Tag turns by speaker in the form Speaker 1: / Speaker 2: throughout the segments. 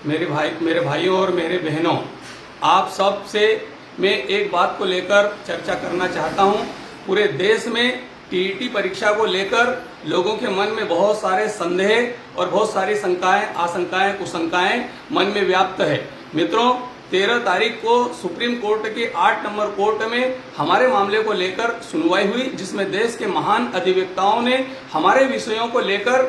Speaker 1: मेरे भाइयों और मेरे बहनों, आप सब से मैं एक बात को लेकर चर्चा करना चाहता हूं। पूरे देश में टीईटी परीक्षा को लेकर लोगों के मन में बहुत सारे संदेह और बहुत सारी शंकाएं, आशंकाएं, कुशंकाएं मन में व्याप्त है। मित्रों, 13 तारीख को सुप्रीम कोर्ट के 8 नंबर कोर्ट में हमारे मामले को लेकर सुनवाई हुई, जिसमें देश के महान अधिवक्ताओं ने हमारे विषयों को लेकर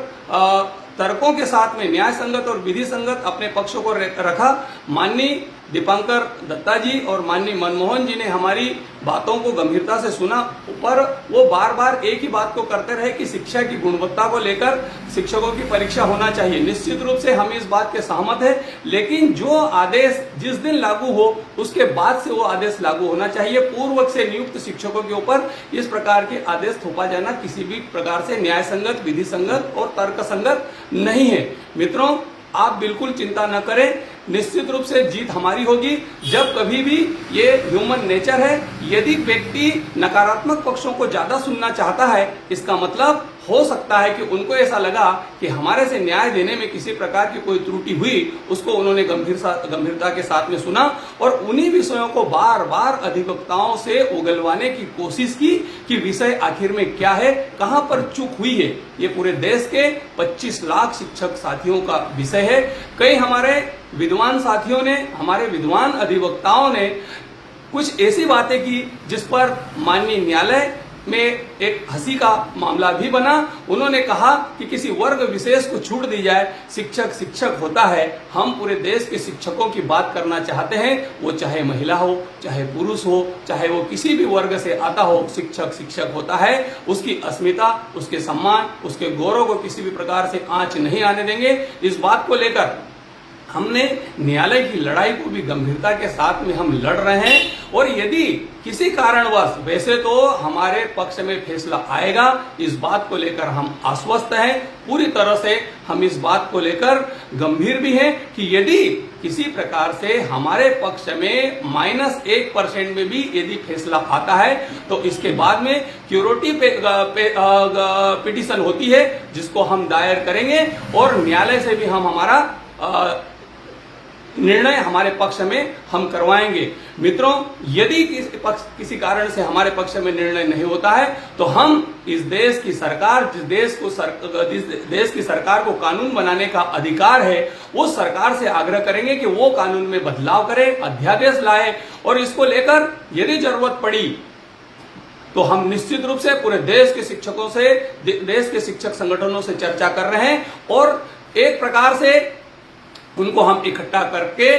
Speaker 1: तर्कों के साथ में न्याय संगत और विधि संगत अपने पक्षों को रखा। माननीय दीपांकर दत्ता जी और माननीय मनमोहन जी ने हमारी बातों को गंभीरता से सुना, पर वो बार बार एक ही बात को करते रहे कि शिक्षा की गुणवत्ता को लेकर शिक्षकों की परीक्षा होना चाहिए। निश्चित रूप से हम इस बात के सहमत हैं, लेकिन जो आदेश जिस दिन लागू हो उसके बाद से वो आदेश लागू होना चाहिए। पूर्व से नियुक्त शिक्षकों के ऊपर इस प्रकार के आदेश थोपा जाना किसी भी प्रकार से न्याय संगत, विधि संगत और तर्क संगत नहीं है। मित्रों, आप बिल्कुल चिंता न करें, निश्चित रूप से जीत हमारी होगी। जब कभी भी ये ह्यूमन नेचर है, यदि व्यक्ति नकारात्मक पक्षों को ज्यादा सुनना चाहता है, इसका मतलब हो सकता है कि उनको ऐसा लगा कि हमारे से न्याय देने में किसी प्रकार की कोई त्रुटि हुई, उसको उन्होंने गंभीरता के साथ में सुना और उन्हीं विषयों को बार बार अधिवक्ताओं से उगलवाने की कोशिश की कि विषय आखिर में क्या है, कहां पर चूक हुई है। ये पूरे देश के 25 लाख शिक्षक साथियों का विषय है। कई हमारे विद्वान साथियों ने, हमारे विद्वान अधिवक्ताओं ने कुछ ऐसी बातें की जिस पर माननीय न्यायालय में एक हंसी का मामला भी बना। उन्होंने कहा कि किसी वर्ग विशेष को छूट दी जाए, शिक्षक शिक्षक होता है। हम पूरे देश के शिक्षकों की बात करना चाहते हैं, वो चाहे महिला हो, चाहे पुरुष हो, चाहे वो किसी भी वर्ग से आता हो, शिक्षक शिक्षक होता है। उसकी अस्मिता, उसके सम्मान, उसके गौरव को किसी भी प्रकार से आंच नहीं आने देंगे। इस बात को लेकर हमने न्यायालय की लड़ाई को भी गंभीरता के साथ में हम लड़ रहे हैं और यदि किसी कारणवश, वैसे तो हमारे पक्ष में फैसला आएगा, इस बात को लेकर हम आश्वस्त हैं। पूरी तरह से हम इस बात को लेकर गंभीर भी हैं कि यदि किसी प्रकार से हमारे पक्ष में -1% में भी यदि फैसला आता है तो इसके बाद में क्यूरेटिव पिटीशन होती है, जिसको हम दायर करेंगे और न्यायालय से भी हम हमारा निर्णय हमारे पक्ष में हम करवाएंगे। मित्रों, यदि किसी कारण से हमारे पक्ष में निर्णय नहीं होता है तो हम इस देश की सरकार, जिस देश की सरकार को कानून बनाने का अधिकार है, उस सरकार से आग्रह करेंगे कि वो कानून में बदलाव करे, अध्यादेश लाए और इसको लेकर यदि जरूरत पड़ी तो हम निश्चित रूप से पूरे देश के शिक्षकों से, देश के शिक्षक संगठनों से चर्चा कर रहे हैं और एक प्रकार से उनको हम इकट्ठा करके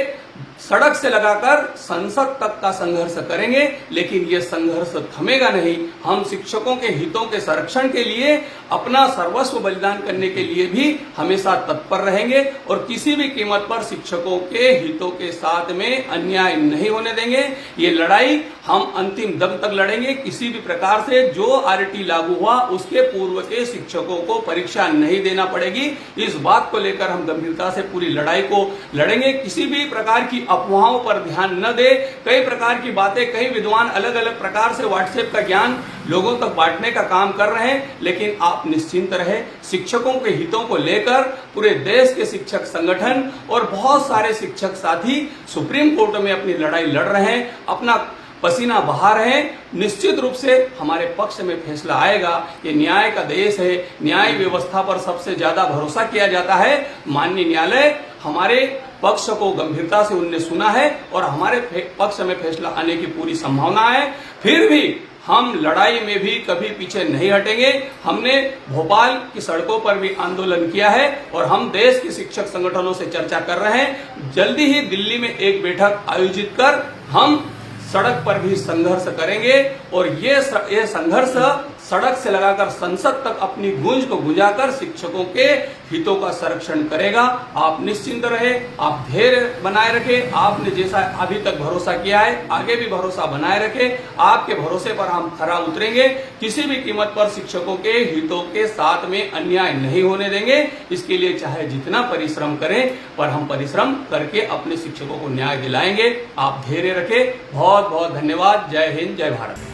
Speaker 1: सड़क से लगाकर संसद तक का संघर्ष करेंगे। लेकिन ये संघर्ष थमेगा नहीं। हम शिक्षकों के हितों के संरक्षण के लिए अपना सर्वस्व बलिदान करने के लिए भी हमेशा तत्पर रहेंगे और किसी भी कीमत पर शिक्षकों के हितों के साथ में अन्याय नहीं होने देंगे। ये लड़ाई हम अंतिम दम तक लड़ेंगे। किसी भी प्रकार से जो आरटी लागू हुआ उसके पूर्व के शिक्षकों को परीक्षा नहीं देना पड़ेगी। इस बात को लेकर हम गंभीरता से पूरी लड़ाई को लड़ेंगे। किसी भी प्रकार की अफवाहों पर ध्यान न दे। कई प्रकार की बातें, कई विद्वान अलग अलग प्रकार से व्हाट्सएप का ज्ञान लोगों तक बांटने का काम कर रहे हैं, लेकिन आप निश्चिंत रहे। शिक्षकों के हितों को लेकर पूरे देश के शिक्षक संगठन और बहुत सारे शिक्षक साथी सुप्रीम कोर्ट में अपनी लड़ाई लड़ रहे हैं, अपना पसीना बहा रहे हैं। निश्चित रूप से हमारे पक्ष में फैसला आएगा। ये न्याय का देश है, न्याय व्यवस्था पर सबसे ज्यादा भरोसा किया जाता है। माननीय न्यायालय हमारे पक्ष को गंभीरता से उनने सुना है और हमारे पक्ष में फैसला आने की पूरी संभावना है। फिर भी हम लड़ाई में भी कभी पीछे नहीं हटेंगे। हमने भोपाल की सड़कों पर भी आंदोलन किया है और हम देश के शिक्षक संगठनों से चर्चा कर रहे हैं। जल्दी ही दिल्ली में एक बैठक आयोजित कर हम सड़क पर भी संघर्ष करेंगे और ये संघर्ष सड़क से लगाकर संसद तक अपनी गूंज को गुंजाकर शिक्षकों के हितों का संरक्षण करेगा। आप निश्चिंत रहे, आप धैर्य बनाए रखें। आपने जैसा अभी तक भरोसा किया है, आगे भी भरोसा बनाए रखें। आपके भरोसे पर हम खरा उतरेंगे। किसी भी कीमत पर शिक्षकों के हितों के साथ में अन्याय नहीं होने देंगे। इसके लिए चाहे जितना परिश्रम करें, पर हम परिश्रम करके अपने शिक्षकों को न्याय दिलाएंगे। आप धैर्य रखें। बहुत बहुत धन्यवाद। जय हिंद, जय भारत।